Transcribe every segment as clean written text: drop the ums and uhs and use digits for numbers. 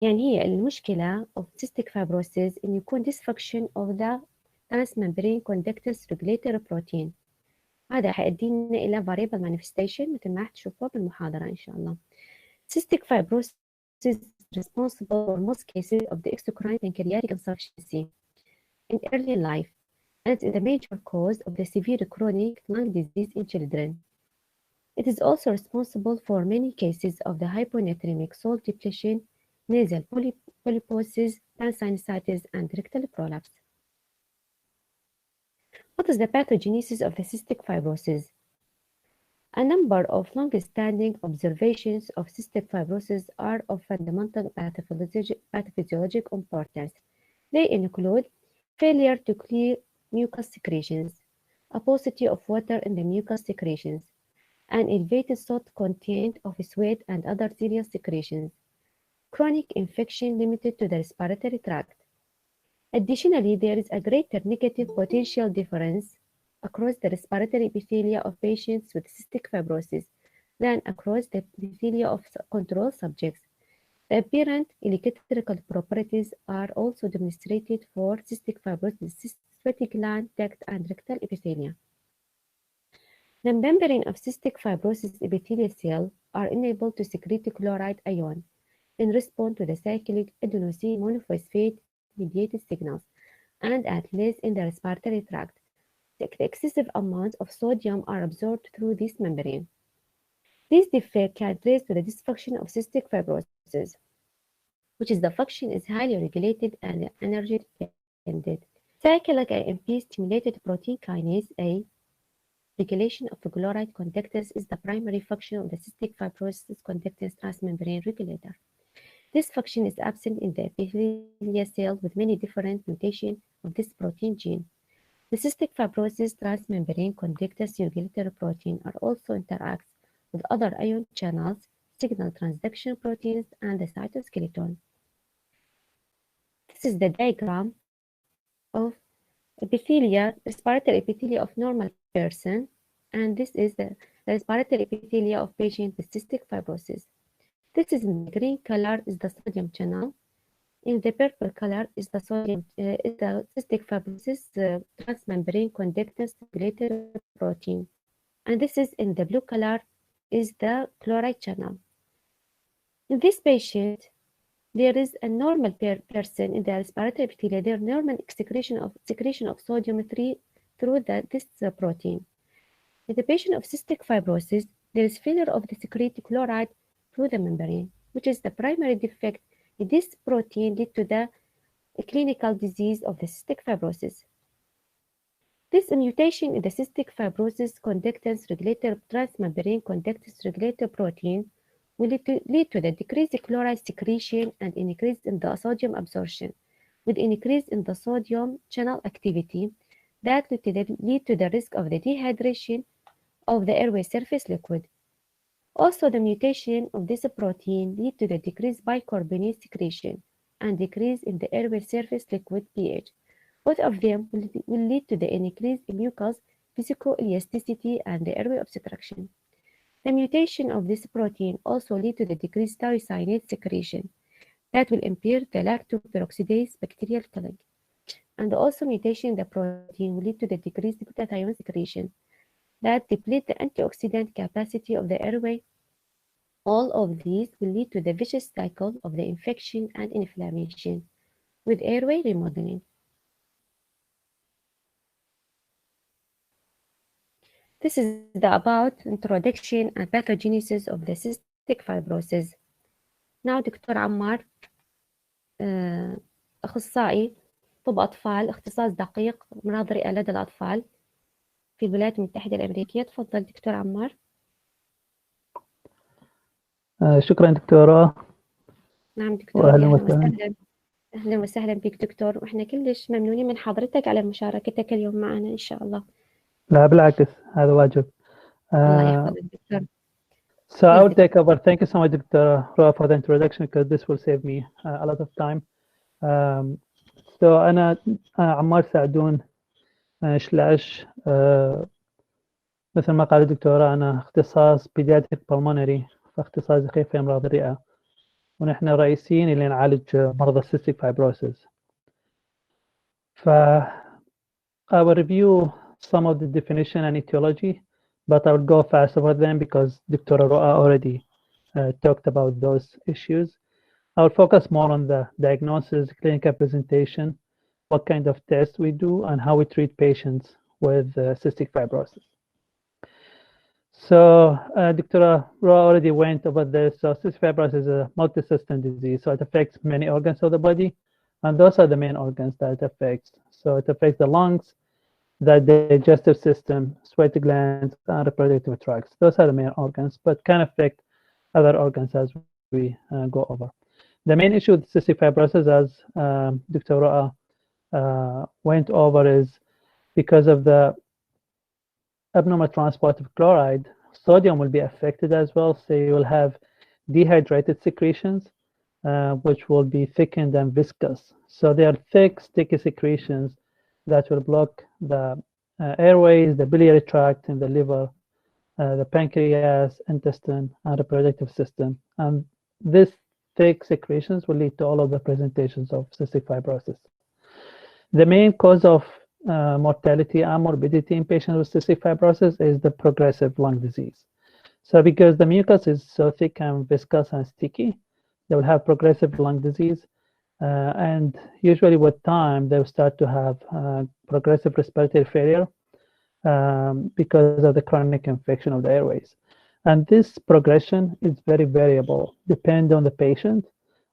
يعني هي المشكلة of cystic fibrosis إنه يكون dysfunction of the transmembrane conductance regulator protein. هذا حيؤدينا إلى variable manifestation مثل ما حتشوفوه بالمحاضرة إن شاء الله. Cystic fibrosis is responsible for most cases of the exocrine pancreatic insufficiency in early life, and it is the major cause of the severe chronic lung disease in children. It is also responsible for many cases of the hyponatremic salt depletion, nasal polyposis, pansinusitis, and rectal prolapse. What is the pathogenesis of the cystic fibrosis? A number of long-standing observations of cystic fibrosis are of fundamental pathophysiologic importance. They include failure to clear mucus secretions, a paucity of water in the mucus secretions, an elevated salt content of sweat and other serious secretions, chronic infection limited to the respiratory tract. Additionally, there is a greater negative potential difference across the respiratory epithelia of patients with cystic fibrosis than across the epithelia of control subjects. The apparent electrical properties are also demonstrated for cystic fibrosis, sweaty gland, duct, and rectal epithelia. The membrane of cystic fibrosis epithelial cell are enabled to secrete chloride ion in response to the cyclic adenosine monophosphate mediated signals and at least in the respiratory tract. The excessive amounts of sodium are absorbed through this membrane. This defect can trace to the dysfunction of cystic fibrosis, which is the function is highly regulated and energy dependent. Cyclic AMP stimulated protein kinase A regulation of the chloride conductance is the primary function of the cystic fibrosis conductance transmembrane regulator. This function is absent in the epithelial cell with many different mutations of this protein gene. The cystic fibrosis transmembrane conductance regulator protein are also interacts with other ion channels, signal transduction proteins, and the cytoskeleton. This is the diagram of respiratory epithelia of normal person, and this is the respiratory epithelia of patient with cystic fibrosis. This is in the green color is the sodium channel. In the purple color is the cystic fibrosis transmembrane conductance regulator protein, and this is in the blue color is the chloride channel. In this patient, there is a normal person in the respiratory epithelia. There is normal secretion of sodium through this protein. In the patient of cystic fibrosis, there is failure of the secrete chloride through the membrane, which is the primary defect. This protein lead to the clinical disease of the cystic fibrosis. This mutation in the cystic fibrosis conductance regulator transmembrane conductance regulator protein will lead to the decreased chloride secretion and increase in the sodium absorption, with increase in the sodium channel activity that lead to the risk of the dehydration of the airway surface liquid. Also, the mutation of this protein lead to the decreased bicarbonate secretion and decrease in the airway surface liquid pH. Both of them will lead to the increase in mucus viscoelasticity and the airway obstruction. The mutation of this protein also lead to the decreased tyrosine secretion that will impair the lactoperoxidase bacterial killing. And also mutation in the protein will lead to the decreased glutathione secretion that deplete the antioxidant capacity of the airway. All of these will lead to the vicious cycle of the infection and inflammation with airway remodeling. This is the about introduction and pathogenesis of the cystic fibrosis. Now دكتور عمار أخصائي طب أطفال اختصاص دقيق أمراض رئة لدى الأطفال في الولايات المتحدة الأمريكية. تفضل دكتور عمار. شكرا دكتورة. نعم دكتور، أهلا وسهلا. أهلا وسهلا بك دكتور، وإحنا كلش ممنونين من حضرتك على مشاركتك اليوم معنا إن شاء الله. لا بالعكس، هذا واجب. الله يحفظك دكتور. So I will take over. Thank you so much, Dr. Roa, for the introduction because this will save me a lot of time. So أنا عمار سعدون شلاش. مثل ما قال الدكتورة أنا اختصاص Pediatric Pulmonary، فاختصاص دقيق في أمراض الرئة. ونحن رئيسيين اللي نعالج مرضى cystic fibrosis. I will review some of the definition and etiology, but I will go fast over them because Dr. Roa already talked about those issues. I will focus more on the diagnosis, clinical presentation, what kind of tests we do, and how we treat patients with cystic fibrosis. So Dr. Roa already went over this. So cystic fibrosis is a multi-system disease, so it affects many organs of the body, and those are the main organs that it affects. So it affects the lungs, the digestive system, sweaty glands, and reproductive tracts. Those are the main organs, but can affect other organs as we go over. The main issue with cystic fibrosis, as Dr. Roa went over, is because of the abnormal transport of chloride, sodium will be affected as well. So you will have dehydrated secretions, which will be thickened and viscous. So they are thick, sticky secretions that will block the airways, the biliary tract, and the liver, the pancreas, intestine, and reproductive system. And this thick secretions will lead to all of the presentations of cystic fibrosis. The main cause of mortality and morbidity in patients with cystic fibrosis is the progressive lung disease. So because the mucus is so thick and viscous and sticky, they will have progressive lung disease. And usually with time, they will start to have progressive respiratory failure because of the chronic infection of the airways. And this progression is very variable, depending on the patient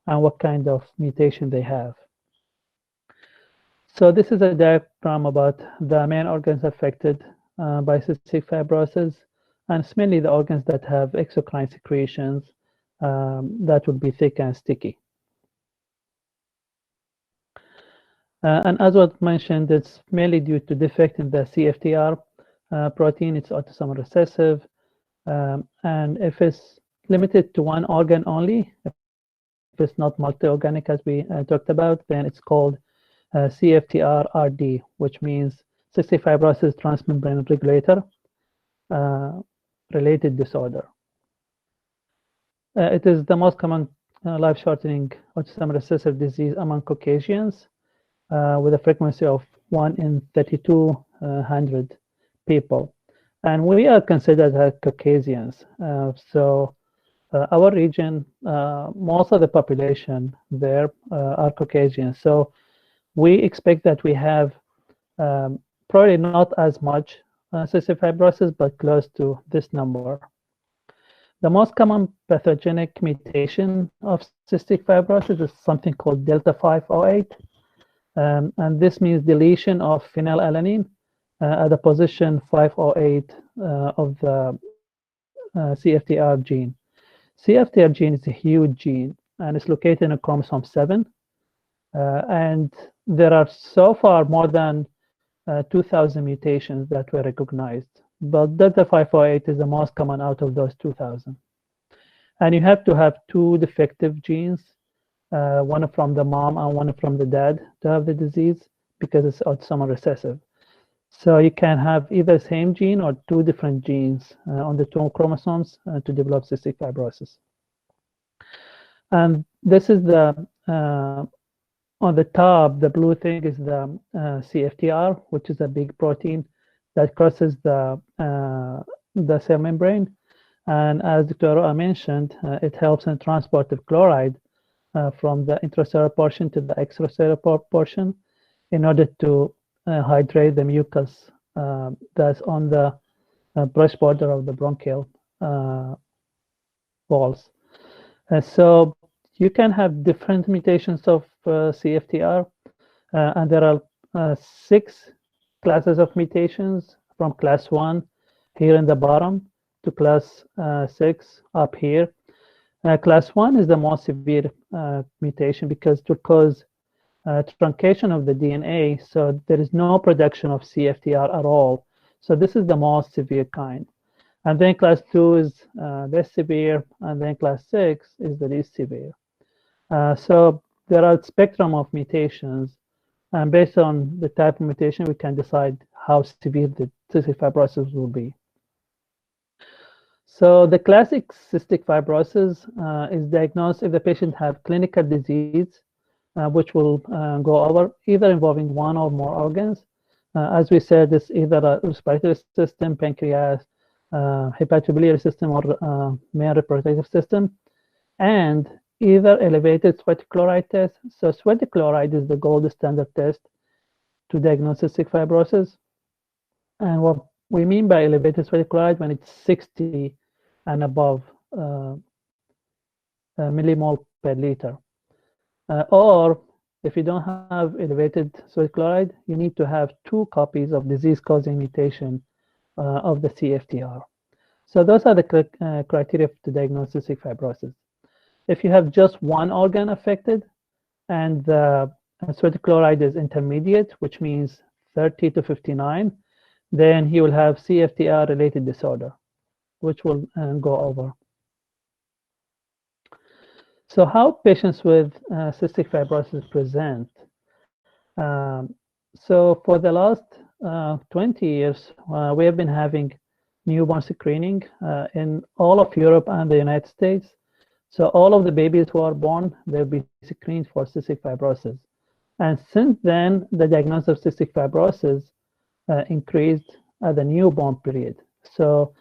and what kind of mutation they have. So this is a diagram about the main organs affected by cystic fibrosis, and it's mainly the organs that have exocrine secretions that would be thick and sticky. And as was mentioned, it's mainly due to defect in the CFTR protein. It's autosomal recessive, and if it's limited to one organ only, if it's not multi-organic as we talked about, then it's called CFTR-RD, which means cystic fibrosis transmembrane regulator related disorder. It is the most common life-shortening autosomal recessive disease among Caucasians, with a frequency of 1 in 3,200 people. And we are considered as Caucasians. So our region, most of the population there are Caucasian. So we expect that we have probably not as much cystic fibrosis, but close to this number. The most common pathogenic mutation of cystic fibrosis is something called Delta 508. And this means deletion of phenylalanine at the position 508 of the CFTR gene. CFTR gene is a huge gene, and it's located in chromosome 7. And there are so far more than 2,000 mutations that were recognized. But Delta 508 is the most common out of those 2,000. And you have to have two defective genes, one from the mom and one from the dad, to have the disease because it's autosomal recessive. So you can have either same gene or two different genes on the two chromosomes to develop cystic fibrosis. And this is the on the top, the blue thing is the CFTR, which is a big protein that crosses the cell membrane. And as Dr. Roa mentioned, it helps in transport of chloride from the intracellular portion to the extracellular portion in order to hydrate the mucus that's on the brush border of the bronchial walls. So you can have different mutations of CFTR, and there are 6 classes of mutations from class 1 here in the bottom to class 6 up here. Class 1 is the most severe mutation because it will cause truncation of the DNA, so there is no production of CFTR at all. So this is the most severe kind. And then class 2 is less severe, and then class 6 is the least severe. So there are a spectrum of mutations, and based on the type of mutation, we can decide how severe the cystic fibrosis will be. So the classic cystic fibrosis is diagnosed if the patient have clinical disease, which will go over, either involving one or more organs. As we said, it's either a respiratory system, pancreas, hepatobiliary system, or male reproductive system, and either elevated sweat chloride test. So sweat chloride is the gold standard test to diagnose cystic fibrosis. And what we mean by elevated sweat chloride when it's 60 and above millimole per liter. Or if you don't have elevated sweat chloride, you need to have 2 copies of disease-causing mutation of the CFTR. So those are the criteria to diagnose cystic fibrosis. If you have just one organ affected and the sweat chloride is intermediate, which means 30 to 59, then you will have CFTR-related disorder, which will go over. So how patients with cystic fibrosis present? So for the last 20 years, we have been having newborn screening in all of Europe and the United States. So all of the babies who are born, they'll be screened for cystic fibrosis. And since then, the diagnosis of cystic fibrosis increased at the newborn period. So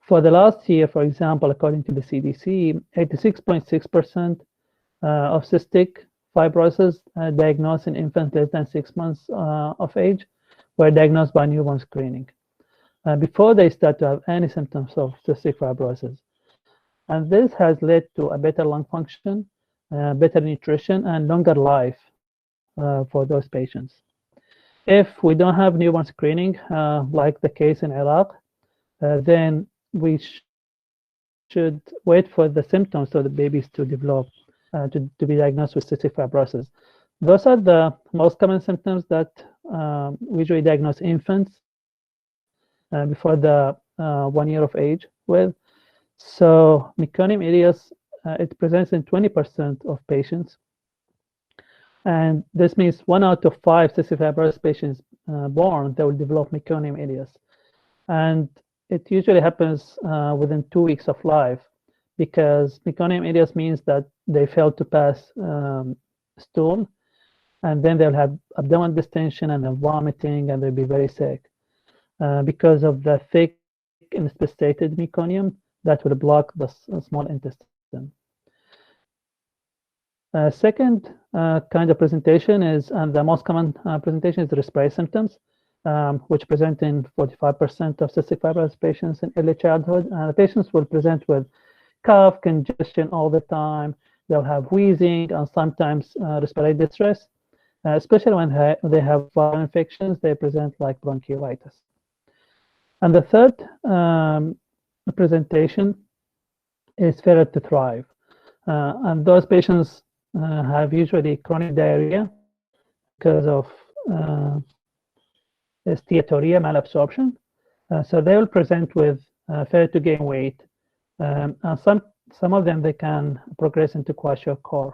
for the last year, for example, according to the CDC, 86.6% of cystic fibrosis diagnosed in infants less than 6 months of age were diagnosed by newborn screening before they start to have any symptoms of cystic fibrosis. And this has led to a better lung function, better nutrition, and longer life for those patients. If we don't have newborn screening, like the case in Iraq, then we should wait for the symptoms of the babies to develop, to be diagnosed with cystic fibrosis. Those are the most common symptoms that we usually diagnose infants before the 1 year of age with. So Meconium ileus, it presents in 20% of patients. And this means 1 out of 5 cystic fibrosis patients born, they will develop Meconium ileus. And it usually happens within 2 weeks of life, because Meconium ileus means that they fail to pass stool, and then they'll have abdominal distension and then vomiting, and they'll be very sick because of the thick incrustated meconium that will block the small intestine. Second kind of presentation is, and the most common presentation, is respiratory symptoms, which present in 45% of cystic fibrosis patients in early childhood. The patients will present with cough, congestion all the time. They'll have wheezing and sometimes respiratory distress, especially when they have viral infections. They present like bronchiolitis. And the third presentation is failure to thrive. And those patients have usually chronic diarrhea because of steatorrhea, malabsorption. So they will present with failure to gain weight. And some of them, they can progress into kwashiorkor.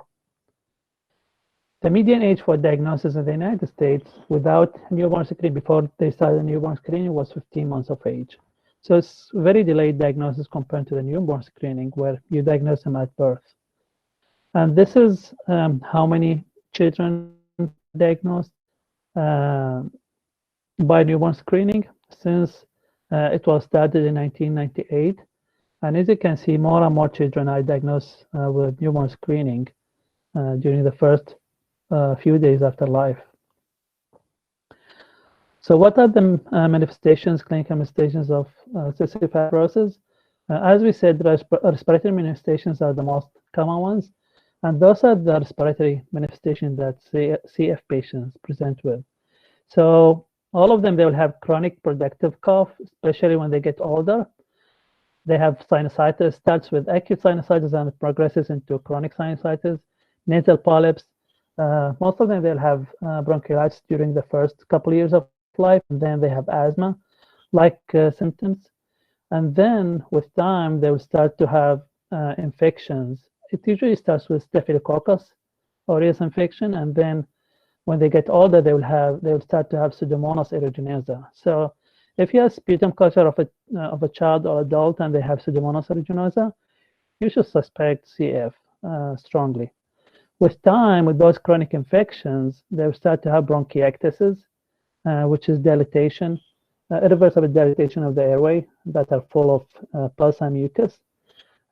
The median age for diagnosis in the United States without newborn screening, before they started newborn screening, was 15 months of age. So it's very delayed diagnosis compared to the newborn screening, where you diagnose them at birth. And this is how many children diagnosed by newborn screening since it was started in 1998. And as you can see, more and more children are diagnosed with newborn screening during the first few days after life. So what are the manifestations, clinical manifestations of cystic fibrosis? As we said, respiratory manifestations are the most common ones. And those are the respiratory manifestations that CF patients present with. So all of them, they will have chronic productive cough, especially when they get older. They have sinusitis, starts with acute sinusitis and progresses into chronic sinusitis, nasal polyps. Most of them, they'll have bronchiolitis during the first couple of years of life, and then they have asthma-like symptoms. And then with time, they will start to have infections. It usually starts with Staphylococcus aureus infection, and then when they get older, they will start to have Pseudomonas aeruginosa. So If you have sputum culture of a child or adult and they have Pseudomonas aeruginosa, you should suspect CF strongly. With time, with those chronic infections, they will start to have bronchiectasis, which is dilatation, irreversible dilatation of the airway that are full of pus and mucus.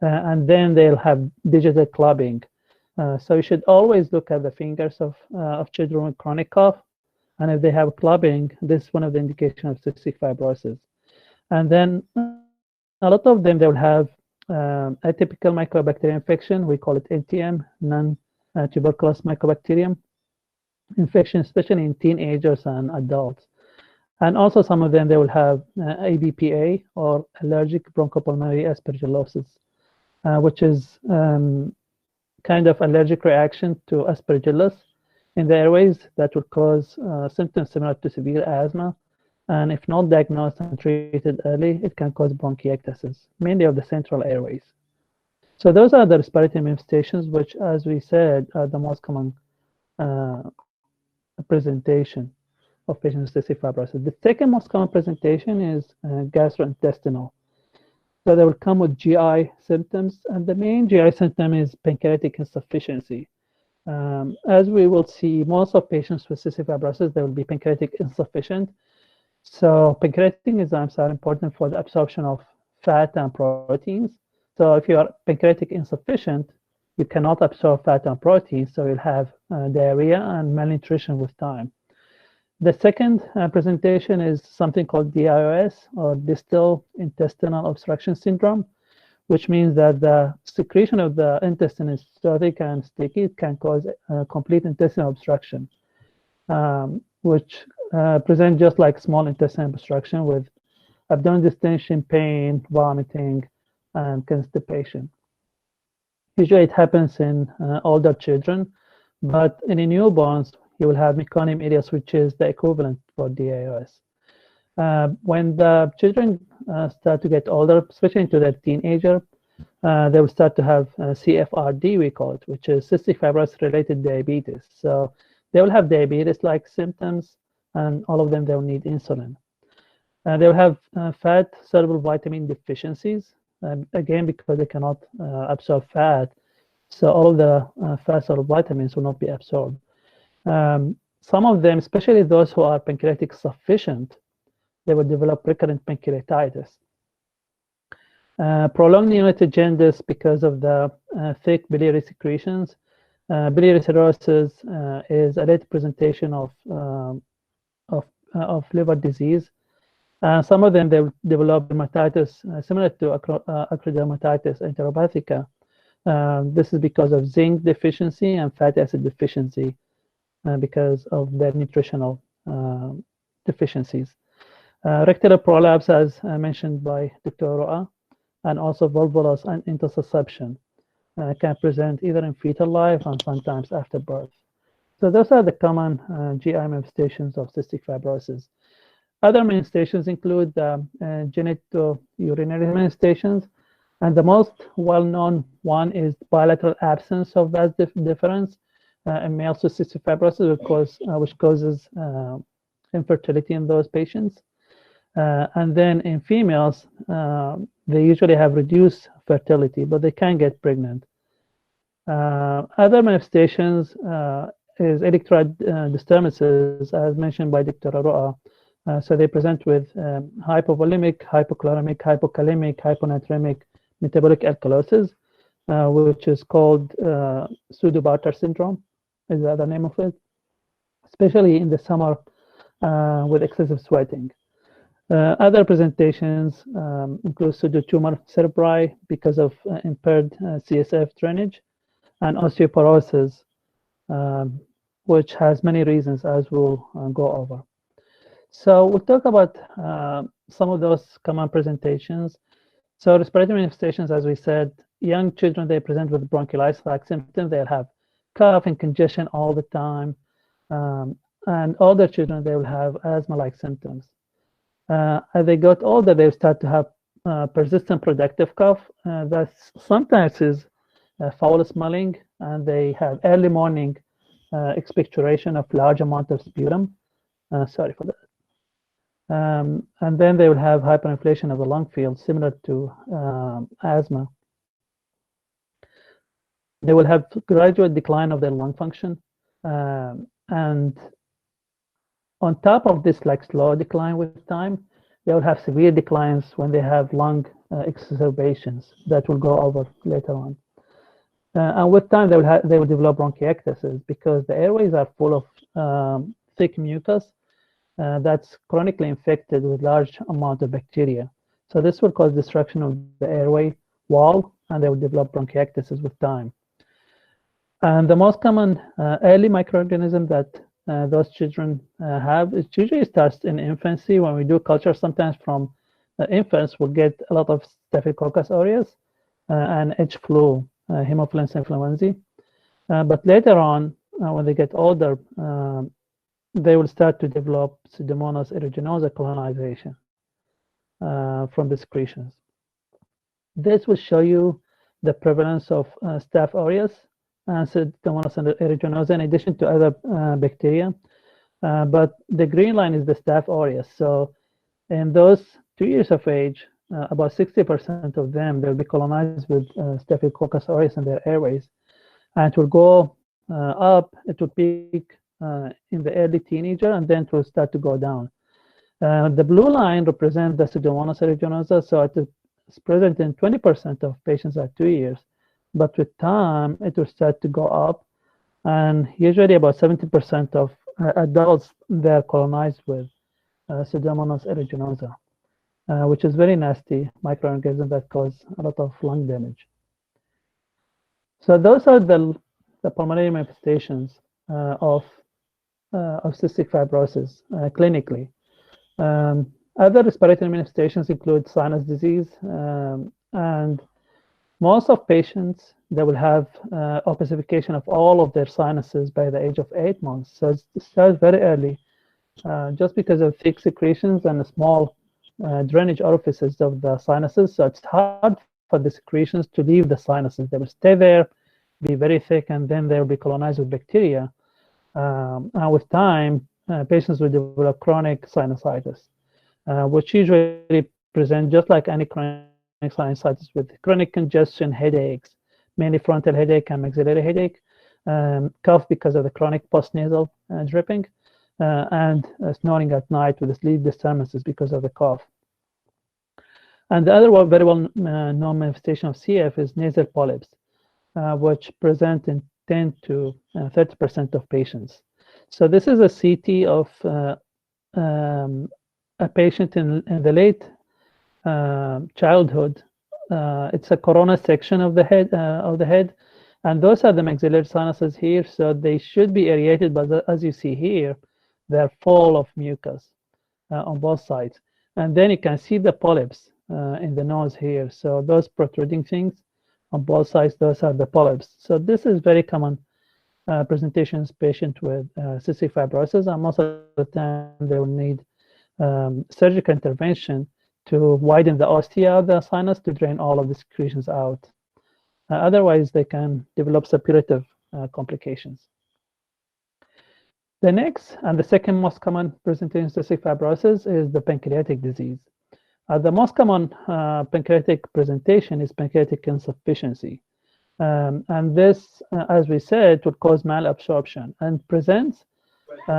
And then they'll have digital clubbing. So you should always look at the fingers of children with chronic cough. And if they have clubbing, this is one of the indications of cystic fibrosis. And then a lot of them, they will have atypical mycobacterial infection. We call it NTM, non-tuberculous mycobacterium infection, especially in teenagers and adults. And also some of them, they will have ABPA, or allergic bronchopulmonary aspergillosis, which is kind of allergic reaction to aspergillus in the airways that would cause symptoms similar to severe asthma. And if not diagnosed and treated early, it can cause bronchiectasis, mainly of the central airways. So those are the respiratory manifestations, which, as we said, are the most common presentation of patients with cystic fibrosis. The second most common presentation is gastrointestinal. So they will come with GI symptoms, and the main GI symptom is pancreatic insufficiency. As we will see, most of patients with cystic fibrosis, they will be pancreatic insufficient. So pancreatic enzymes are important for the absorption of fat and proteins. So if you are pancreatic insufficient, you cannot absorb fat and proteins, so you'll have diarrhea and malnutrition with time. The second presentation is something called DIOS, or distal intestinal obstruction syndrome, which means that the secretion of the intestine is so thick and sticky, it can cause complete intestinal obstruction, which present just like small intestinal obstruction with abdominal distension, pain, vomiting, and constipation. Usually it happens in older children, but in newborns, you will have Meconium ileus, which is the equivalent for DIOS. When the children start to get older, especially into their teenager, they will start to have CFRD, we call it, which is cystic fibrosis-related diabetes. So they will have diabetes-like symptoms, and all of them, they will need insulin. They will have fat-soluble vitamin deficiencies, again, because they cannot absorb fat. So all of the fat-soluble vitamins will not be absorbed. Some of them, especially those who are pancreatic sufficient, they will develop recurrent pancreatitis. Prolonged neonatal jaundice because of the thick biliary secretions. Biliary cirrhosis is a late presentation of liver disease. Some of them, they will develop dermatitis similar to acrodermatitis enteropathica. This is because of zinc deficiency and fatty acid deficiency because of their nutritional deficiencies. Rectal prolapse, as mentioned by Dr. Roa, and also volvulus and intussusception can present either in fetal life and sometimes after birth. So those are the common GI manifestations of cystic fibrosis. Other manifestations include genitourinary manifestations, and the most well-known one is bilateral absence of vas deferens in males with cystic fibrosis, which causes infertility in those patients. And then in females, they usually have reduced fertility, but they can get pregnant. Other manifestations is electrolyte disturbances, as mentioned by Dr. Roa. So they present with hypovolemic, hypochloremic, hypokalemic, hyponatremic metabolic alkalosis, which is called pseudo-Bartter syndrome, is the other name of it, especially in the summer with excessive sweating. Other presentations include pseudotumor cerebri because of impaired CSF drainage, and osteoporosis, which has many reasons, as we'll go over. So we'll talk about some of those common presentations. So respiratory manifestations, as we said, young children, they present with bronchiolitis-like symptoms. They'll have cough and congestion all the time. And older children, they will have asthma-like symptoms. As they got older, they start to have persistent productive cough that sometimes is foul smelling, and they have early morning expectoration of large amount of sputum. Sorry for that. And then they will have hyperinflation of the lung field, similar to asthma. They will have gradual decline of their lung function. And on top of this, like slow decline with time, they will have severe declines when they have lung exacerbations that will go over later on. And with time, they will develop bronchiectasis because the airways are full of thick mucus that's chronically infected with large amount of bacteria. So this will cause destruction of the airway wall, and they will develop bronchiectasis with time. And the most common early microorganism that those children have, it usually starts in infancy. When we do culture, sometimes from infants, we'll get a lot of Staphylococcus aureus and H. flu, Haemophilus influenzae. But later on, when they get older, they will start to develop Pseudomonas aeruginosa colonization from the secretions. This will show you the prevalence of Staph aureus and Pseudomonas aeruginosa in addition to other bacteria. But the green line is the Staph aureus. So in those 2 years of age, about 60% of them, they'll be colonized with Staphylococcus aureus in their airways. And it will go up, it will peak in the early teenager, and then it will start to go down. The blue line represents the Pseudomonas aeruginosa, so it is present in 20% of patients at 2 years. But with time, it will start to go up, and usually about 70% of adults, they're colonized with Pseudomonas aeruginosa, which is very nasty microorganism that cause a lot of lung damage. So those are the pulmonary manifestations of cystic fibrosis clinically. Other respiratory manifestations include sinus disease, and most of patients, they will have opacification of all of their sinuses by the age of 8 months. So it starts very early, just because of thick secretions and the small drainage orifices of the sinuses. So it's hard for the secretions to leave the sinuses. They will stay there, be very thick, and then they'll be colonized with bacteria. And with time, patients will develop chronic sinusitis, which usually present just like any chronic sinusitis with chronic congestion, headaches, mainly frontal headache and maxillary headache, cough because of the chronic postnasal dripping, and snoring at night with sleep disturbances because of the cough. And the other very well known manifestation of CF is nasal polyps, which present in 10 to 30% of patients. So this is a CT of a patient in the late childhood. It's a corona section of the head, and those are the maxillary sinuses here. So they should be aerated, but as you see here, they're full of mucus on both sides. And then you can see the polyps in the nose here. So those protruding things on both sides, those are the polyps. So this is very common presentations patient with cystic fibrosis, and most of the time they will need surgical intervention to widen the ostia of the sinus to drain all of the secretions out. Otherwise, they can develop suppurative complications. The next and the second most common presentation of cystic fibrosis is the pancreatic disease. The most common pancreatic presentation is pancreatic insufficiency. And this, as we said, would cause malabsorption and presents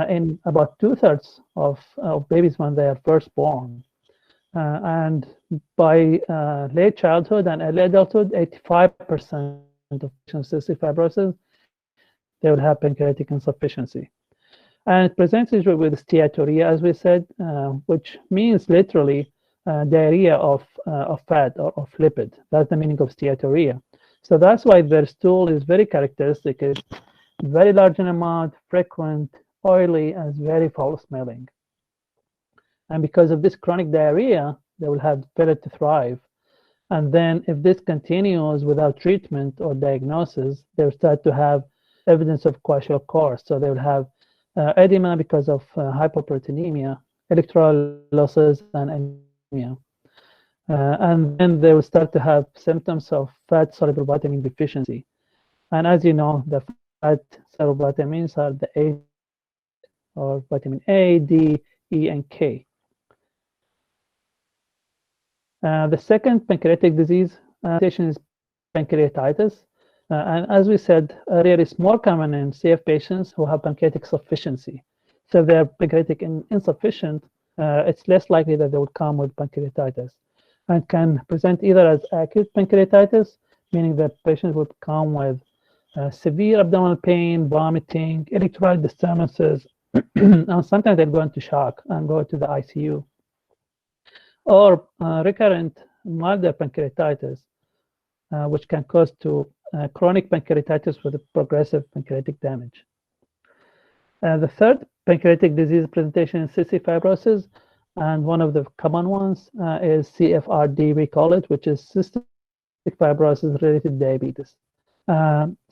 in about 2/3 of babies when they are first born. And by late childhood and early adulthood, 85% of patients with cystic fibrosis, they will have pancreatic insufficiency. And it presents usually with steatorrhea, as we said, which means literally diarrhea of fat or of lipid. That's the meaning of steatorrhea. So that's why their stool is very characteristic. It's very large in amount, frequent, oily, and very foul smelling. And because of this chronic diarrhea, they will have failure to thrive. And then if this continues without treatment or diagnosis, they will start to have evidence of kwashiorkor. So they will have edema because of hypoproteinemia, electrolyte losses, and anemia. And then they will start to have symptoms of fat-soluble vitamin deficiency. And as you know, the fat-soluble vitamins are the A, or vitamin A, D, E, and K. The second pancreatic disease presentation is pancreatitis. And as we said earlier, it's more common in CF patients who have pancreatic sufficiency. So if they're pancreatic insufficient, it's less likely that they would come with pancreatitis, and can present either as acute pancreatitis, meaning that patients would come with severe abdominal pain, vomiting, electrolyte disturbances, and sometimes they'll go into shock and go to the ICU. Or recurrent milder pancreatitis, which can cause to chronic pancreatitis with progressive pancreatic damage. The third pancreatic disease presentation is cystic fibrosis, and one of the common ones is CFRD, we call it, which is cystic fibrosis related diabetes.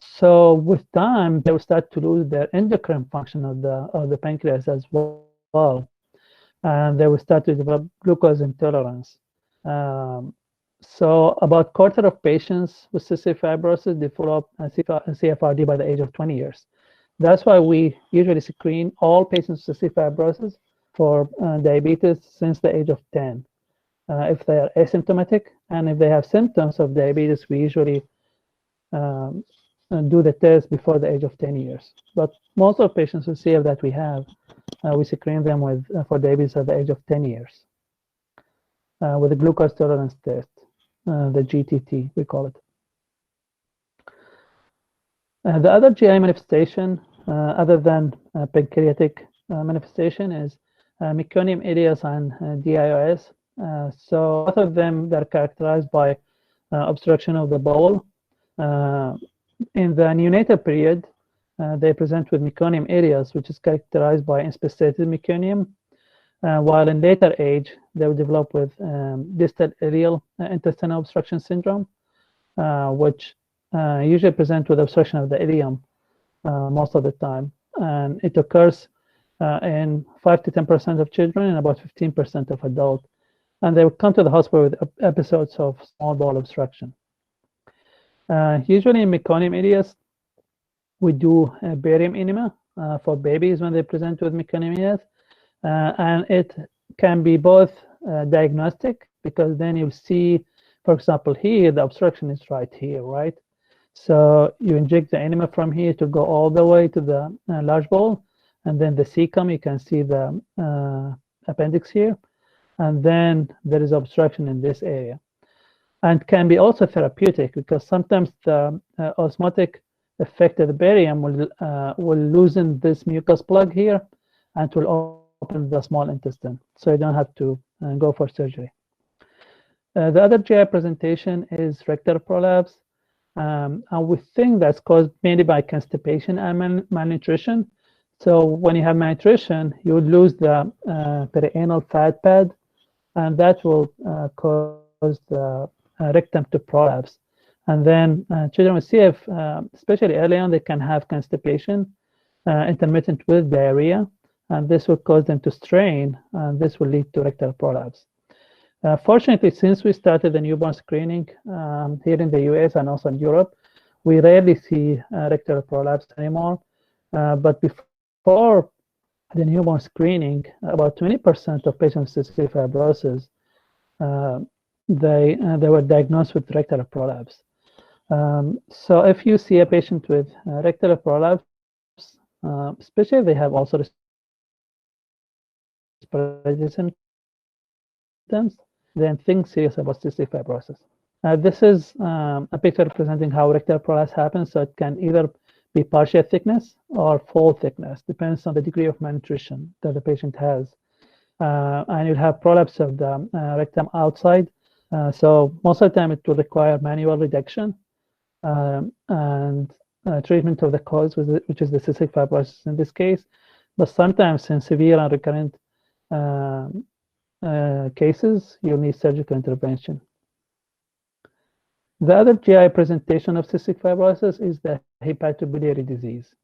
So with time, they will start to lose their endocrine function of the pancreas as well, and they will start to develop glucose intolerance. So about a quarter of patients with cystic fibrosis develop CFRD by the age of 20 years. That's why we usually screen all patients with cystic fibrosis for diabetes since the age of 10. If they are asymptomatic, and if they have symptoms of diabetes, we usually do the test before the age of 10 years. But most of patients with CF that we have, we screen them with for diabetes at the age of 10 years with a glucose tolerance test, the GTT, we call it. The other GI manifestation, other than pancreatic manifestation, is Meconium, ileus, and DIOS. So both of them, they're characterized by obstruction of the bowel. In the neonatal period, they present with Meconium ileus, which is characterized by inspissated meconium, while in later age, they will develop with distal ileal intestinal obstruction syndrome, which usually present with obstruction of the ileum most of the time. And it occurs in 5 to 10% of children and about 15% of adults. And they will come to the hospital with episodes of small bowel obstruction. Usually in Meconium ileus, we do barium enema for babies when they present with Meconium ileus. And it can be both diagnostic, because then you see, for example, here, the obstruction is right here, right? So you inject the enema from here to go all the way to the large bowel, and then the cecum, you can see the appendix here, and then there is obstruction in this area. And can be also therapeutic, because sometimes the osmotic effect of the barium will loosen this mucus plug here, and it will open the small intestine, so you don't have to go for surgery. The other GI presentation is rectal prolapse, and we think that's caused mainly by constipation and malnutrition. So when you have malnutrition, you would lose the perianal fat pad, and that will cause the rectum to prolapse. And then children with CF, especially early on, they can have constipation intermittent with diarrhea, and this will cause them to strain, and this will lead to rectal prolapse. Fortunately, since we started the newborn screening here in the US and also in Europe, we rarely see rectal prolapse anymore. But before the newborn screening, about 20% of patients with cystic fibrosis, they were diagnosed with rectal prolapse. So if you see a patient with rectal prolapse, especially if they have also respiratory symptoms, then think serious about cystic fibrosis. This is a picture representing how rectal prolapse happens. So it can either be partial thickness or full thickness, depends on the degree of malnutrition that the patient has. And you'll have prolapse of the rectum outside. So most of the time it will require manual reduction and treatment of the cause, which is the cystic fibrosis in this case. But sometimes in severe and recurrent cases, you'll need surgical intervention. The other GI presentation of cystic fibrosis is the hepatobiliary disease.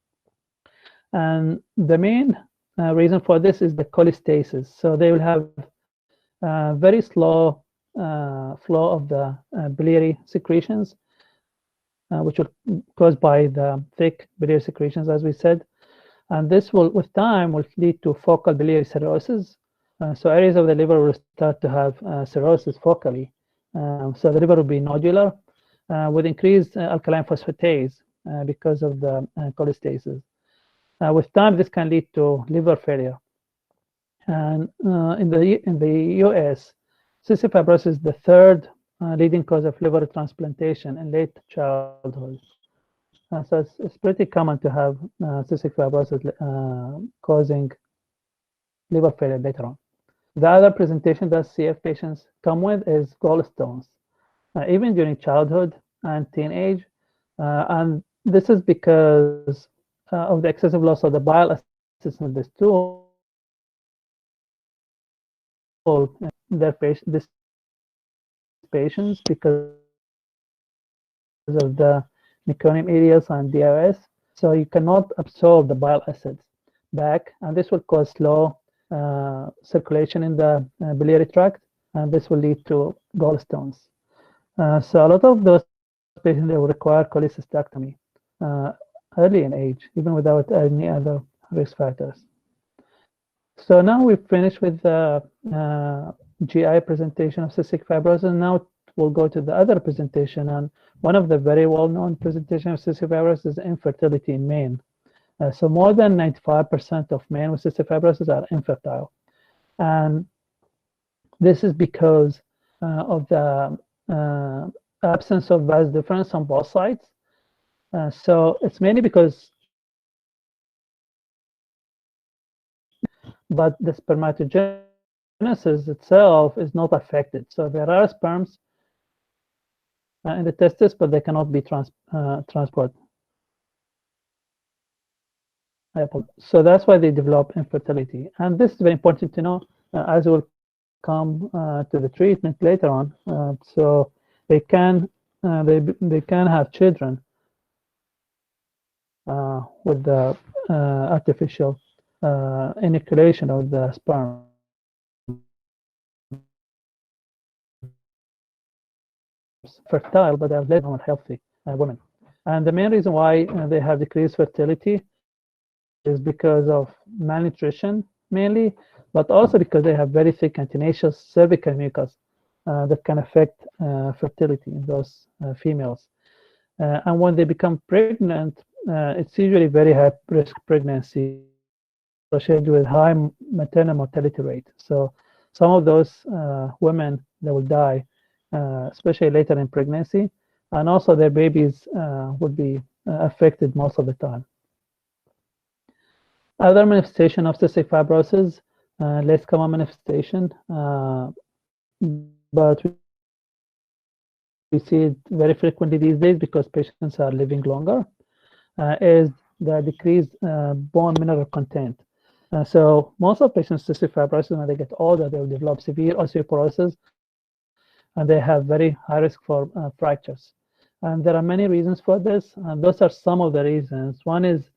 And the main reason for this is the cholestasis. So they will have very slow flow of the biliary secretions, which will caused by the thick biliary secretions, as we said. And this will, with time, will lead to focal biliary cirrhosis, So areas of the liver will start to have cirrhosis focally. So the liver will be nodular with increased alkaline phosphatase because of the cholestasis. With time, this can lead to liver failure. And in the US, cystic fibrosis is the third leading cause of liver transplantation in late childhood. So it's pretty common to have cystic fibrosis causing liver failure later on. The other presentation that CF patients come with is gallstones, even during childhood and teenage. And this is because of the excessive loss of the bile acids in the stool. These patients, because of the Meconium ileus and DRS, so you cannot absorb the bile acids back, and this will cause slow circulation in the biliary tract, and this will lead to gallstones. So a lot of those patients, they will require cholecystectomy early in age, even without any other risk factors. So now we've finished with the GI presentation of cystic fibrosis. Now we'll go to the other presentation, and one of the very well-known presentations of cystic fibrosis is infertility in men. So more than 95% of men with cystic fibrosis are infertile. And this is because of the absence of vas deferens on both sides. So it's mainly because, but the spermatogenesis itself is not affected. So there are sperms in the testis, but they cannot be transported. So that's why they develop infertility. And this is very important to know as we'll come to the treatment later on. So they can have children with the artificial inoculation of the sperm. Fertile, but they are less normal, healthy women. And the main reason why they have decreased fertility is because of malnutrition mainly, but also because they have very thick and tenacious cervical mucus that can affect fertility in those females. And when they become pregnant, it's usually very high risk pregnancy associated with high maternal mortality rate. So some of those women, they will die, especially later in pregnancy, and also their babies would be affected most of the time. Other manifestation of cystic fibrosis, less common manifestation, but we see it very frequently these days because patients are living longer, is the decreased bone mineral content. So most of patients with cystic fibrosis, when they get older, they will develop severe osteoporosis, and they have very high risk for fractures. And there are many reasons for this, and those are some of the reasons. One is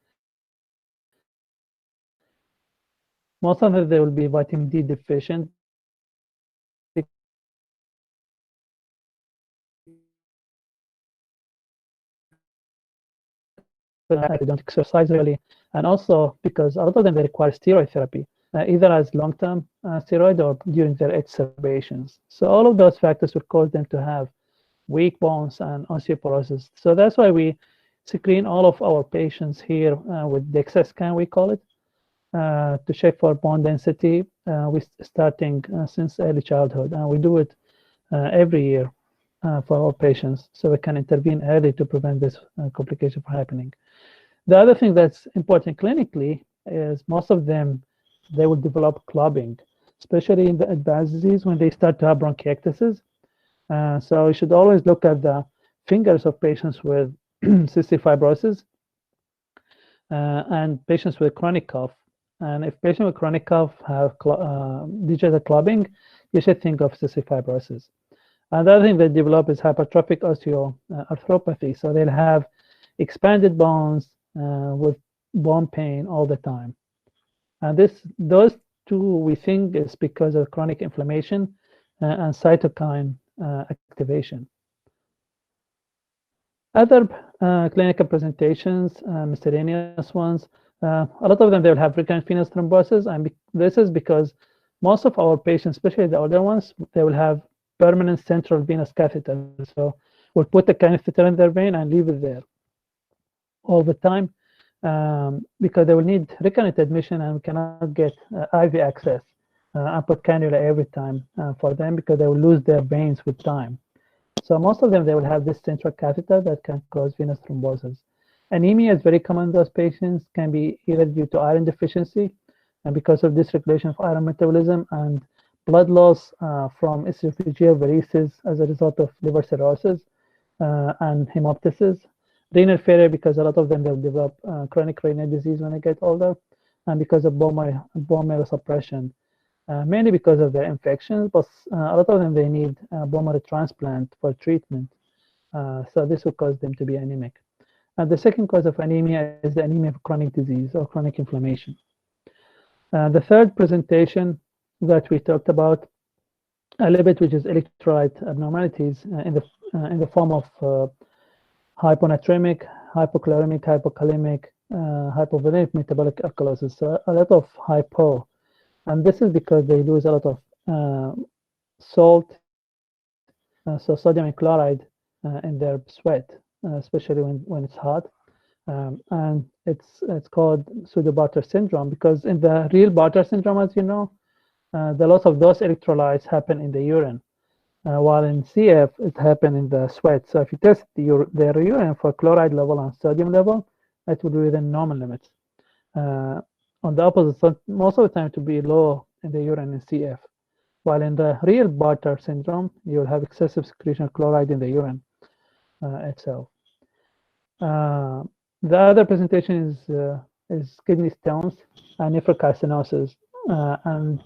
most of them, they will be vitamin D deficient. They don't exercise really, and also because a lot of them, they require steroid therapy, either as long-term steroid or during their exacerbations. So all of those factors would cause them to have weak bones and osteoporosis. So that's why we screen all of our patients here with DEXA scan, we call it, to check for bone density. We're starting since early childhood, and we do it every year for our patients, so we can intervene early to prevent this complication from happening. The other thing that's important clinically is most of them, they will develop clubbing, especially in the advanced disease when they start to have bronchiectasis. So you should always look at the fingers of patients with cystic fibrosis and patients with chronic cough. And if patients with chronic cough have digital clubbing, you should think of cystic fibrosis. Another thing they develop is hypertrophic osteoarthropathy. So they'll have expanded bones with bone pain all the time. And those two, we think, is because of chronic inflammation and cytokine activation. Other clinical presentations, miscellaneous ones, a lot of them, they will have recurrent venous thrombosis, and this is because most of our patients, especially the older ones, they will have permanent central venous catheter. So we'll put the catheter in their vein and leave it there all the time because they will need recurrent admission and we cannot get IV access and put cannula every time for them because they will lose their veins with time. So most of them, they will have this central catheter that can cause venous thrombosis. Anemia is very common in those patients, can be either due to iron deficiency and because of dysregulation of iron metabolism and blood loss from esophageal varices as a result of liver cirrhosis and hemoptysis. Renal failure because a lot of them will develop chronic renal disease when they get older, and because of bone marrow suppression, mainly because of their infections, but a lot of them they need bone marrow transplant for treatment. So this will cause them to be anemic. And the second cause of anemia is the anemia of chronic disease or chronic inflammation. The third presentation that we talked about a little bit, which is electrolyte abnormalities in the form of hyponatremic, hypochloremic, hypokalemic, hypovolemic metabolic alkalosis. So a lot of hypo, and this is because they lose a lot of salt, so sodium and chloride in their sweat, especially when it's hot. And it's called pseudo Bartter syndrome because in the real Bartter syndrome, as you know, the loss of those electrolytes happen in the urine, while in CF it happens in the sweat. So if you test their urine for chloride level and sodium level, it will be within normal limits. On the opposite, so most of the time to be low in the urine in CF, while in the real Bartter syndrome, you will have excessive secretion of chloride in the urine itself. The other presentation is kidney stones and nephrocalcinosis, and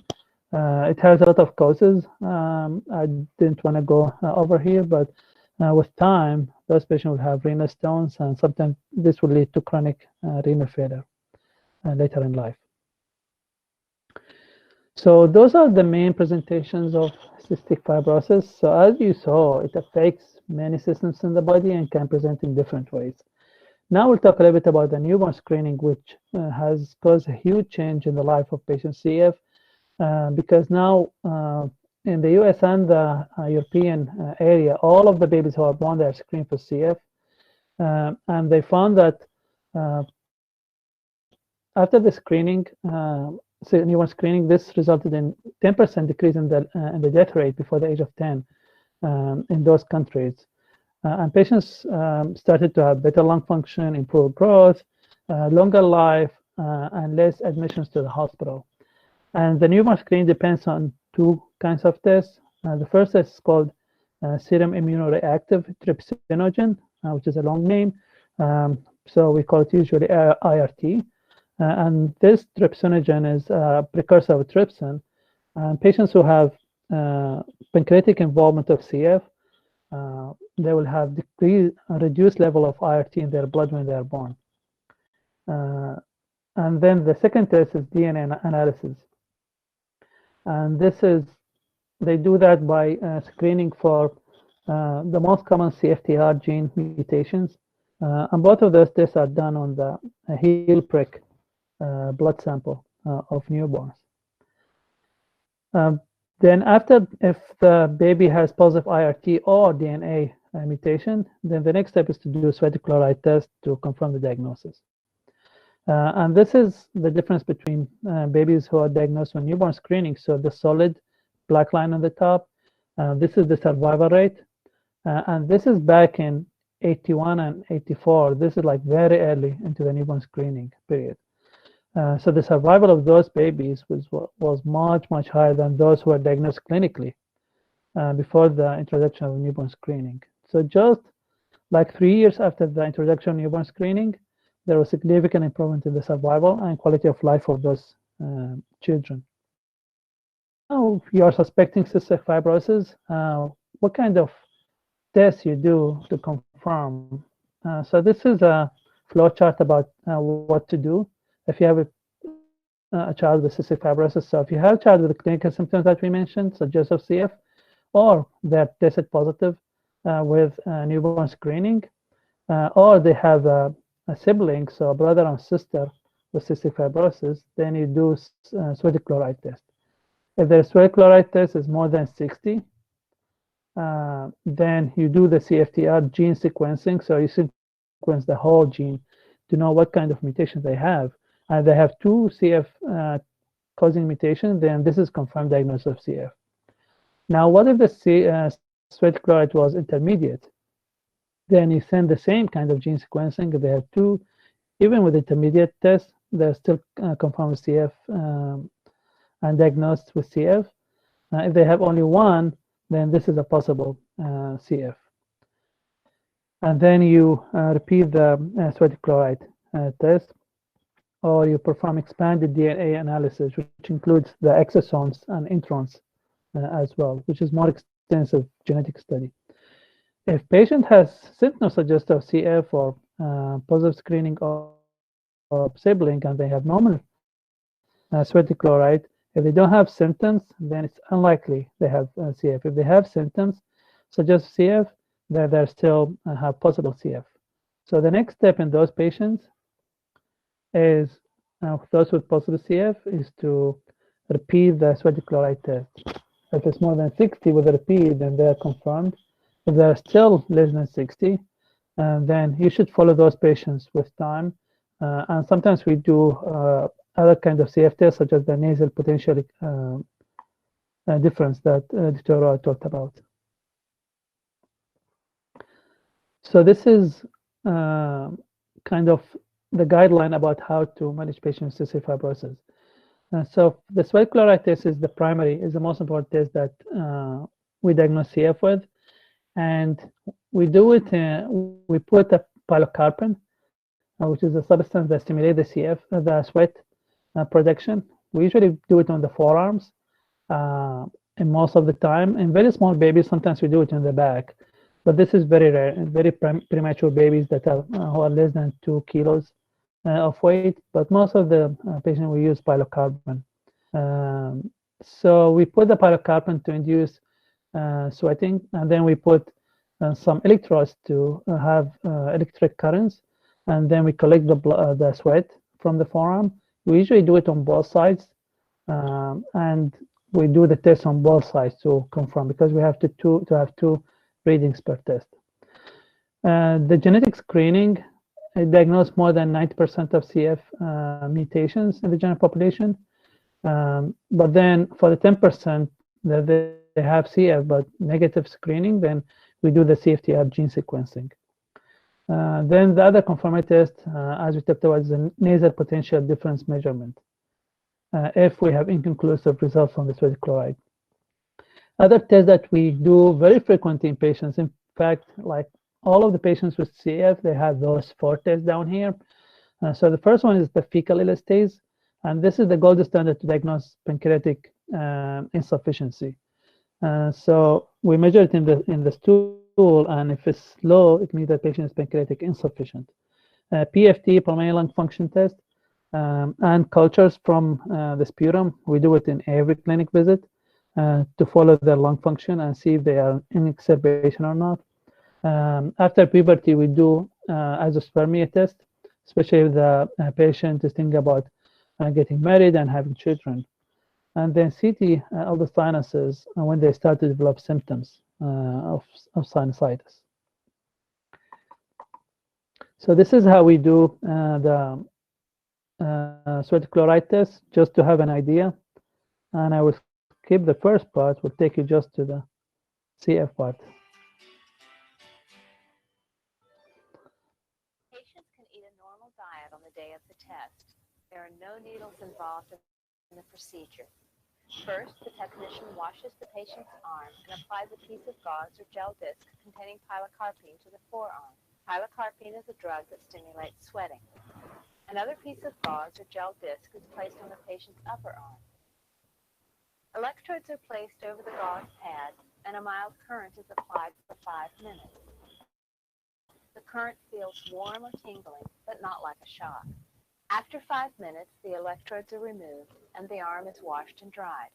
it has a lot of causes. I didn't want to go over here, but with time, those patients will have renal stones, and sometimes this will lead to chronic renal failure later in life. So those are the main presentations of cystic fibrosis. So as you saw, it affects many systems in the body and can present in different ways. Now we'll talk a little bit about the newborn screening, which has caused a huge change in the life of patients CF, because now in the US and the European area, all of the babies who are born, they are screened for CF. And they found that after the screening, newborn screening, this resulted in 10% decrease in the death rate before the age of 10 in those countries. And patients started to have better lung function, improved growth, longer life, and less admissions to the hospital. And the newborn screening depends on two kinds of tests. The first is called serum immunoreactive trypsinogen, which is a long name. So we call it usually IRT. And this trypsinogen is a precursor of trypsin. And patients who have pancreatic involvement of CF, they will have reduced level of IRT in their blood when they are born. And then the second test is DNA analysis. And this is, they do that by screening for the most common CFTR gene mutations. And both of those tests are done on the heel prick blood sample of newborns. Then after, if the baby has positive IRT or DNA mutation, then the next step is to do a sweaty chloride test to confirm the diagnosis. And this is the difference between babies who are diagnosed with newborn screening. So the solid black line on the top, this is the survival rate. And this is back in 81 and 84. This is like very early into the newborn screening period. So the survival of those babies was much higher than those who were diagnosed clinically before the introduction of newborn screening. So just like 3 years after the introduction of newborn screening, there was significant improvement in the survival and quality of life of those children. Now you are suspecting cystic fibrosis. What kind of tests you do to confirm? So this is a flow chart about what to do if you have a child with cystic fibrosis. So if you have a child with the clinical symptoms that we mentioned, such as of CF, or they're tested positive with newborn screening, or they have a sibling, so a brother or sister with cystic fibrosis, then you do sodium chloride test. If the sweat chloride test is more than 60, then you do the CFTR gene sequencing. So you sequence the whole gene to know what kind of mutations they have. They have two CF causing mutations, then this is confirmed diagnosis of CF. Now, what if the sweat chloride was intermediate? Then you send the same kind of gene sequencing. If they have two, even with intermediate tests, they're still confirmed with CF and diagnosed with CF. If they have only one, then this is a possible CF. And then you repeat the sweat chloride test, or you perform expanded DNA analysis, which includes the exosomes and introns as well, which is more extensive genetic study. If patient has symptoms suggestive of CF or positive screening or sibling, and they have normal sweaty chloride, if they don't have symptoms, then it's unlikely they have CF. If they have symptoms suggest CF, then they still have possible CF. So the next step in those patients is, those with positive CF, is to repeat the sweaty chloride test. If it's more than 60 with a repeat, then they are confirmed. If they're still less than 60, then you should follow those patients with time. And sometimes we do other kinds of CF tests, such as the nasal potential difference that Dr. Roy talked about. So this is kind of the guideline about how to manage patients with cystic fibrosis. So the sweat chloride test is the most important test that we diagnose CF with. And we do it, we put a pilocarpine, which is a substance that stimulates the CF, the sweat production. We usually do it on the forearms, and most of the time. In very small babies, sometimes we do it in the back, but this is very rare. In very premature babies that are who are less than 2 kilos of weight, but most of the patients we use pilocarpine. So we put the pilocarpine to induce sweating, and then we put some electrodes to have electric currents, and then we collect the sweat from the forearm. We usually do it on both sides, and we do the test on both sides to confirm, because we have to have two readings per test. The genetic screening diagnosed more than 90% of CF mutations in the general population, but then for the 10% that they have CF but negative screening, then we do the CFTR gene sequencing. Then the other confirmatory test, as we talked about, is the nasal potential difference measurement, if we have inconclusive results from the sweat chloride. Other tests that we do very frequently in patients, in fact, like all of the patients with CF, they have those 4 tests down here. So the first one is the fecal elastase, and this is the gold standard to diagnose pancreatic insufficiency. So we measure it in the stool, and if it's low, it means the patient is pancreatic insufficient. PFT, pulmonary lung function test, and cultures from the sputum. We do it in every clinic visit to follow their lung function and see if they are in exacerbation or not. After puberty, we do azoospermia test, especially if the patient is thinking about getting married and having children. And then CT of the sinuses when they start to develop symptoms of sinusitis. So this is how we do the sweat chloride test, just to have an idea. And I will skip the first part. We'll take you just to the CF part. Patients can eat a normal diet on the day of the test. There are no needles involved in the procedure. First, the technician washes the patient's arm and applies a piece of gauze or gel disc containing pilocarpine to the forearm. Pilocarpine is a drug that stimulates sweating. Another piece of gauze or gel disc is placed on the patient's upper arm. Electrodes are placed over the gauze pad, and a mild current is applied for 5 minutes. The current feels warm or tingling, but not like a shock. After 5 minutes, the electrodes are removed and the arm is washed and dried.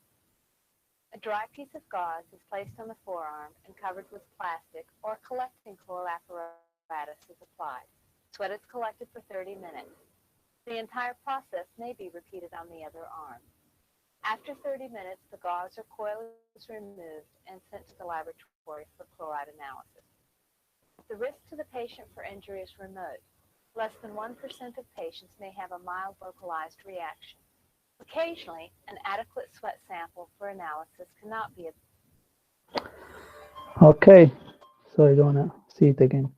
A dry piece of gauze is placed on the forearm and covered with plastic, or collecting coil apparatus is applied. Sweat is collected for 30 minutes. The entire process may be repeated on the other arm. After 30 minutes, the gauze or coil is removed and sent to the laboratory for chloride analysis. The risk to the patient for injury is remote. Less than 1% of patients may have a mild localized reaction. Occasionally, an adequate sweat sample for analysis cannot be obtained. Okay, so I don't want to see it again.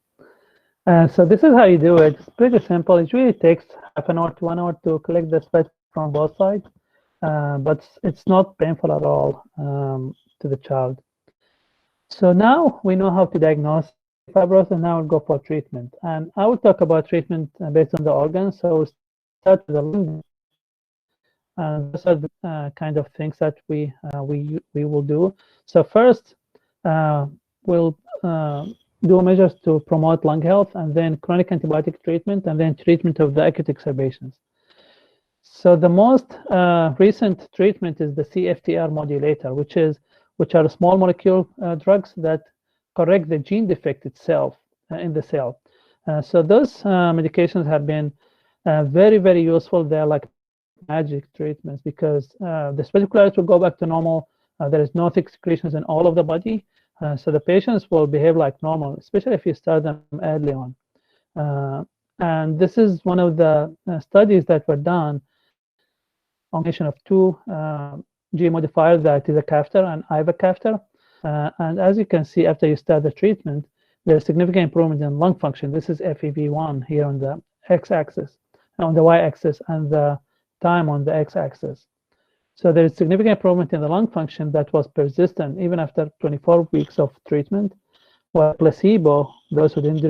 So this is how you do it. It's pretty simple. It really takes half an hour to 1 hour to collect the sweat from both sides, but it's not painful at all to the child. So now we know how to diagnose fibrosis, and now we'll go for treatment. And I will talk about treatment based on the organs. So we'll start with the lung. And those are the kind of things that we will do. So first, we'll do measures to promote lung health, and then chronic antibiotic treatment, and then treatment of the acute exacerbations. So the most recent treatment is the CFTR modulator, which are small molecule drugs that correct the gene defect itself in the cell. So those medications have been very, very useful. They're like magic treatments because the sweat chloride will go back to normal. There is no thick secretions in all of the body. So the patients will behave like normal, especially if you start them early on. And this is one of the studies that were done on combination of two gene modifiers, that is ivacaftor and ivacaftor. And as you can see, after you start the treatment, there's significant improvement in lung function. This is FEV1 here on the x-axis, on the y-axis, and the time on the x-axis. So there is significant improvement in the lung function that was persistent even after 24 weeks of treatment. While placebo, those who didn't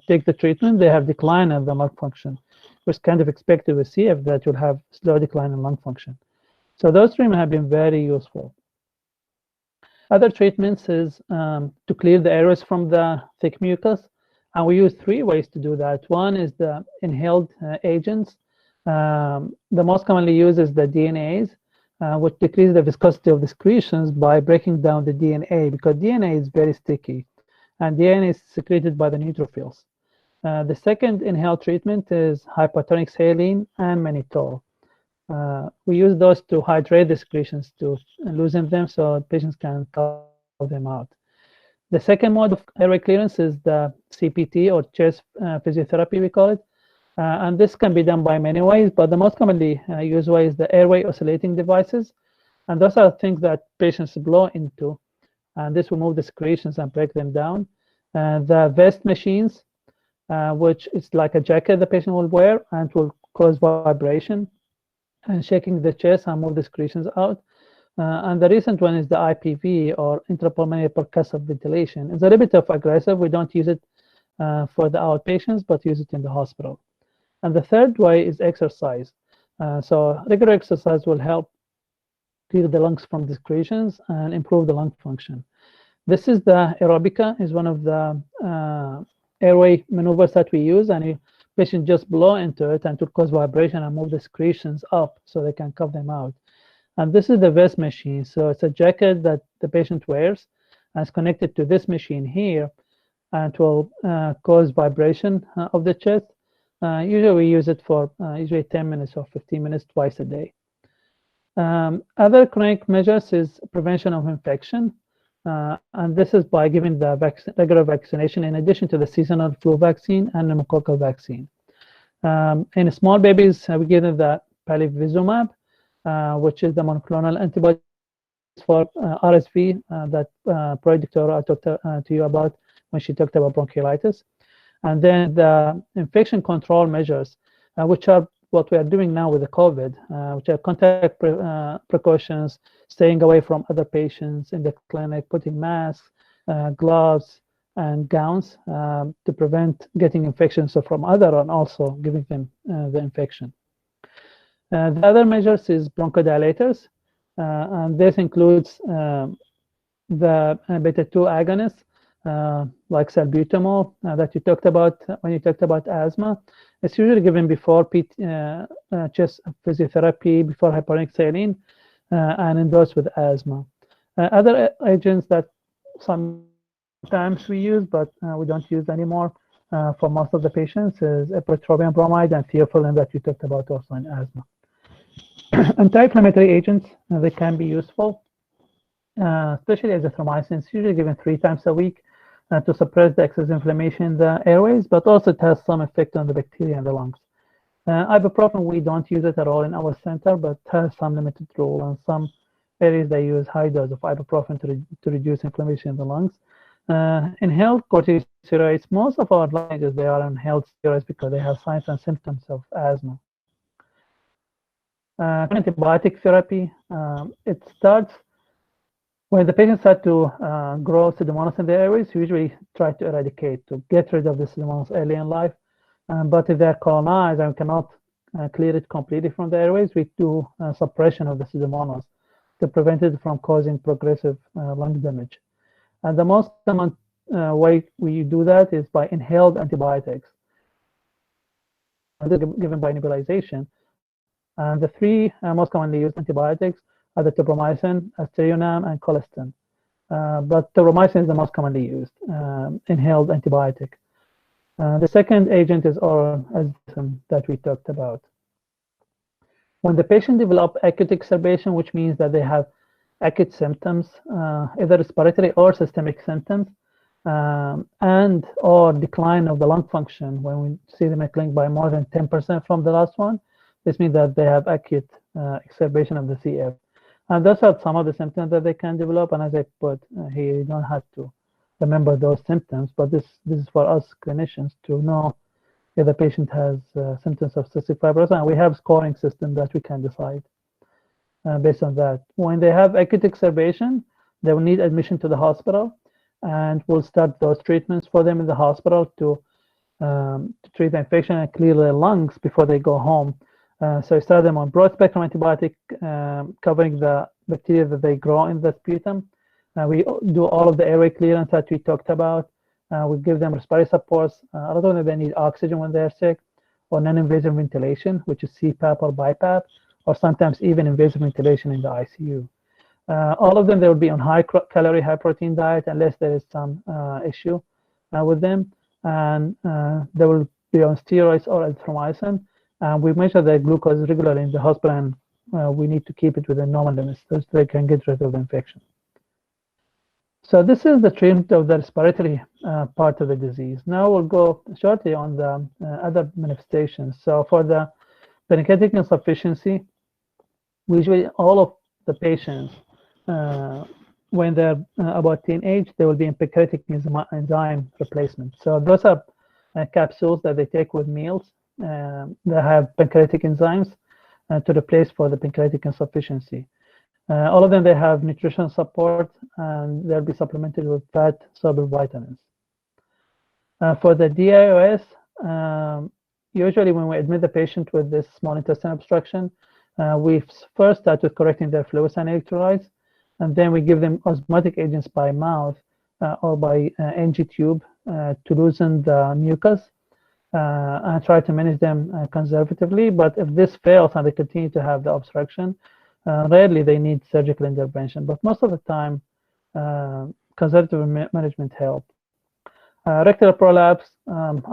take the treatment, they have decline in the lung function, which kind of expected with CF that you'll have slow decline in lung function. So those treatments have been very useful. Other treatments is to clear the airways from the thick mucus, and we use 3 ways to do that. One is the inhaled agents. The most commonly used is the DNAs, which decrease the viscosity of the secretions by breaking down the DNA, because DNA is very sticky, and DNA is secreted by the neutrophils. The second inhaled treatment is hypertonic saline and mannitol. We use those to hydrate the secretions, to loosen them so patients can cough them out. The second mode of airway clearance is the CPT, or chest physiotherapy, we call it. And this can be done by many ways, but the most commonly used way is the airway oscillating devices. And those are things that patients blow into, and this will move the secretions and break them down. The vest machines, which is like a jacket the patient will wear, and will cause vibration and shaking the chest and move the secretions out. And the recent one is the IPV, or intrapulmonary percussive ventilation. It's a little bit of aggressive. We don't use it for the outpatients, but use it in the hospital. And the third way is exercise. So regular exercise will help clear the lungs from the secretions and improve the lung function. This is the aerobica, is one of the airway maneuvers that we use, and the patient just blow into it and to cause vibration and move the secretions up so they can cough them out. And this is the vest machine. So it's a jacket that the patient wears, and it's connected to this machine here, and it will cause vibration of the chest. Usually we use it for usually 10 minutes or 15 minutes twice a day. Other chronic measures is prevention of infection. And this is by giving the regular vaccination in addition to the seasonal flu vaccine and pneumococcal vaccine. In small babies, we give them the palivizumab, which is the monoclonal antibody for RSV that Doctor talked to you about when she talked about bronchiolitis. And then the infection control measures, which are what we are doing now with the COVID, which are contact precautions, staying away from other patients in the clinic, putting masks, gloves, and gowns to prevent getting infections from other, and also giving them the infection. The other measures is bronchodilators, and this includes the beta-2 agonists, like salbutamol that you talked about when you talked about asthma. It's usually given before chest physiotherapy, before hypertonic saline, and endorsed with asthma. Other agents that sometimes we use, but we don't use anymore for most of the patients, is ipratropium bromide and theophylline that you talked about also in asthma. Anti-inflammatory agents, they can be useful, especially azithromycin. It's usually given 3 times a week to suppress the excess inflammation in the airways, but also it has some effect on the bacteria in the lungs. Ibuprofen, we don't use it at all in our center, but has some limited role. In some areas, they use high dose of ibuprofen to reduce inflammation in the lungs. Inhaled corticosteroids, most of our languages, they are inhaled steroids because they have signs and symptoms of asthma. Antibiotic therapy, it starts when the patient starts to grow Pseudomonas in the airways. We usually try to eradicate, to get rid of the Pseudomonas early in life. But if they're colonized and cannot clear it completely from the airways, we do suppression of the Pseudomonas to prevent it from causing progressive lung damage. And the most common way we do that is by inhaled antibiotics, given by nebulization. And the 3 most commonly used antibiotics are the tobramycin, aztreonam, and colistin. But tobramycin is the most commonly used inhaled antibiotic. The second agent is oral azithromycin that we talked about. When the patient develops acute exacerbation, which means that they have acute symptoms, either respiratory or systemic symptoms, and or decline of the lung function, when we see them declining by more than 10% from the last one, this means that they have acute exacerbation of the CF. And those are some of the symptoms that they can develop. And as I put here, you don't have to remember those symptoms, but this is for us clinicians to know if the patient has symptoms of cystic fibrosis, and we have scoring system that we can decide based on that. When they have acute exacerbation, they will need admission to the hospital, and we'll start those treatments for them in the hospital to treat the infection and clear their lungs before they go home. So I start them on broad spectrum antibiotic covering the bacteria that they grow in the sputum. We do all of the airway clearance that we talked about. We give them respiratory supports. A lot of them, they need oxygen when they're sick, or non-invasive ventilation, which is CPAP or BiPAP, or sometimes even invasive ventilation in the ICU. All of them, they will be on high-calorie, high-protein diet unless there is some issue with them. And they will be on steroids or azithromycin. We measure their glucose regularly in the hospital, and we need to keep it within normal limits so they can get rid of the infection. So this is the treatment of the respiratory part of the disease. Now we'll go shortly on the other manifestations. So for the pancreatic insufficiency, usually all of the patients, when they're about teenage, they will be in pancreatic enzyme replacement. So those are capsules that they take with meals that have pancreatic enzymes to replace for the pancreatic insufficiency. All of them, they have nutrition support, and they'll be supplemented with fat-soluble vitamins. For the DIOS, usually when we admit the patient with this small intestinal obstruction, we first start with correcting their fluids and electrolytes, and then we give them osmotic agents by mouth or by NG tube to loosen the mucus and try to manage them conservatively. But if this fails and they continue to have the obstruction, rarely they need surgical intervention, but most of the time, conservative management help. Rectal prolapse,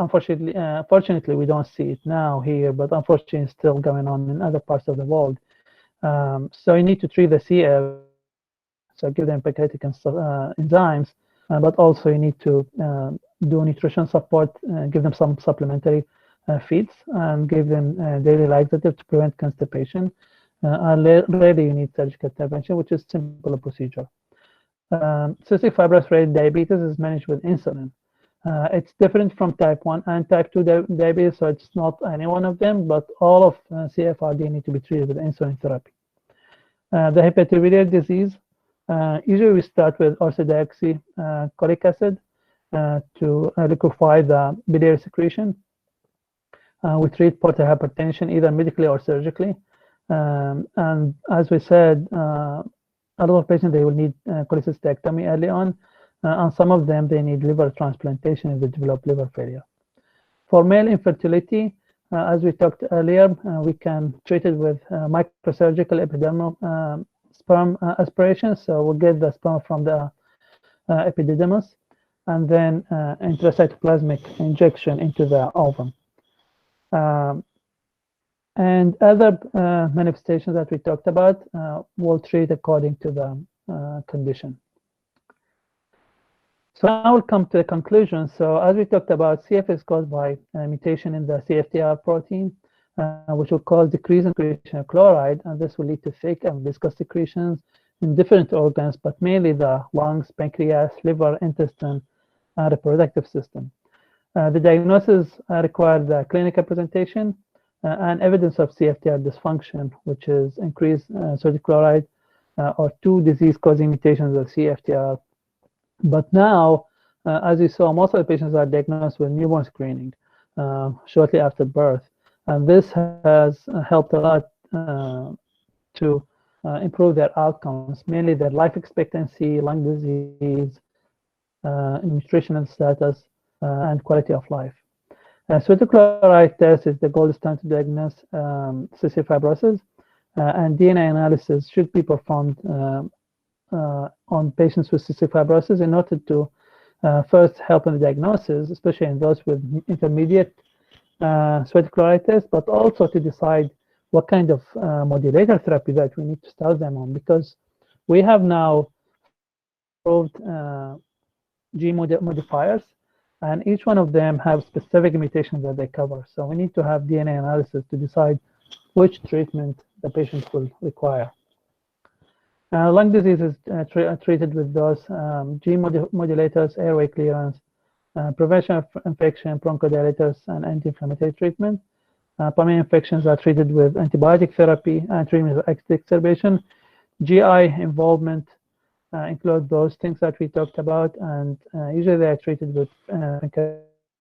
fortunately, we don't see it now here, but unfortunately, it's still going on in other parts of the world. So you need to treat the CF, so give them pancreatic enzymes, but also you need to do nutrition support, give them some supplementary feeds, and give them daily laxative to prevent constipation. Rarely you need surgical intervention, which is simple procedure. Cystic fibrosis diabetes is managed with insulin. It's different from type 1 and type 2 diabetes, so it's not any one of them, but all of CFRD need to be treated with insulin therapy. The hepatobiliary disease, usually we start with orthodeoxycholic acid to liquefy the biliary secretion. We treat portal hypertension either medically or surgically. And as we said, a lot of patients, they will need cholecystectomy early on, and some of them, they need liver transplantation if they develop liver failure. For male infertility, as we talked earlier, we can treat it with microsurgical epidermal sperm aspiration. So we'll get the sperm from the epididymis, and then intracytoplasmic injection into the ovum. And other manifestations that we talked about, we'll treat according to the condition. So now we'll come to the conclusion. So as we talked about, CF is caused by a mutation in the CFTR protein, which will cause decrease in secretion of chloride, and this will lead to thick and viscous secretions in different organs, but mainly the lungs, pancreas, liver, intestine, and reproductive system. The diagnosis requires the clinical presentation and evidence of CFTR dysfunction, which is increased sodium chloride or two disease-causing mutations of CFTR. But now, as you saw, most of the patients are diagnosed with newborn screening shortly after birth. And this has helped a lot to improve their outcomes, mainly their life expectancy, lung disease, nutritional status, and quality of life. Sodium chloride test is the gold standard to diagnose cystic fibrosis, and DNA analysis should be performed on patients with cystic fibrosis in order to first help in the diagnosis, especially in those with intermediate sodium chloride test, but also to decide what kind of modulator therapy that we need to start them on, because we have now approved gene modifiers, and each one of them have specific mutations that they cover. So we need to have DNA analysis to decide which treatment the patient will require. Lung disease is treated with those gene modulators, airway clearance, prevention of infection, bronchodilators, and anti-inflammatory treatment. Pulmonary infections are treated with antibiotic therapy and treatment of exacerbation. GI involvement include those things that we talked about, and usually they are treated with pancreatic